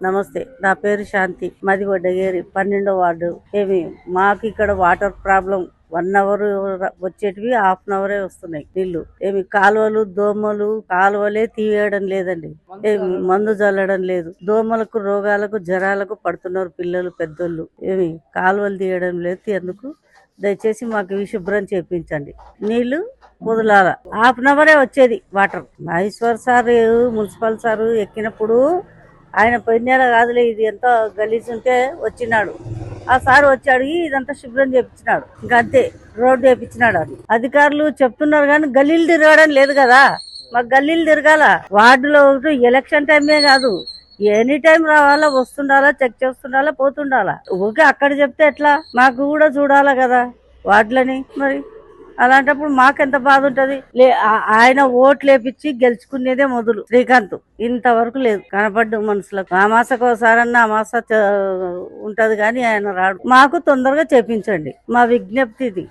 నమస్తే, నా పేరు శాంతి. మాది వడ్డగేరి 12వ వార్డు. మాకు ఇక్కడ వాటర్ ప్రాబ్లం 1 అవర్ వచ్చేటివి 1/2 అవర్ వస్తున్నాయి నీళ్లు. కాలువలు దోమలు, కాలువలే తీయడం లేదండి. మందు చల్లడం లేదు. దోమలకు, రోగాలకు, జ్వరాలకు పడుతున్నారు పిల్లలు, పెద్దోళ్ళు. కాలువలు తీయడం లేదు. ఎందుకు? దయచేసి మాకు ఇవి శుభ్రం చేపించండి. నీళ్లు వదలాల. 1/2 అవరే వచ్చేది water. Maheshwar sir municipal sir ఎక్కినప్పుడు ఆయన పోయిన కాదులే, ఇది ఎంతో గలీజ్ ఉంటే వచ్చినాడు. ఆ సార్ వచ్చి అడిగి ఇదంతా శుభ్రం చేపించినాడు. ఇంకా అంతే, రోడ్డు వేపించినాడు. అని అధికారులు చెప్తున్నారు కానీ గల్లీలు తిరగడం లేదు కదా. మాకు గల్లీలు తిరగాల. వార్డులో ఎలక్షన్ టైమే కాదు, ఎనీ టైం రావాలా, వస్తుండాలా, చెక్ చేస్తుండాలా, పోతుండాలా. ఊకే అక్కడ చెప్తే ఎట్లా? మాకు కూడా చూడాలా కదా వార్డులని. మరి అలాంటప్పుడు మాకెంత బాధ ఉంటది. ఆయన ఓట్లు వేపించి గెలుచుకునేదే మొదలు శ్రీకాంత్. ఇంతవరకు లేదు కనపడ్డు మనుషులకు. అమాసకోసారన్నా అమాస ఉంటది కానీ ఆయన రాడు. మాకు తొందరగా చేపించండి, మా విజ్ఞప్తి ఇది.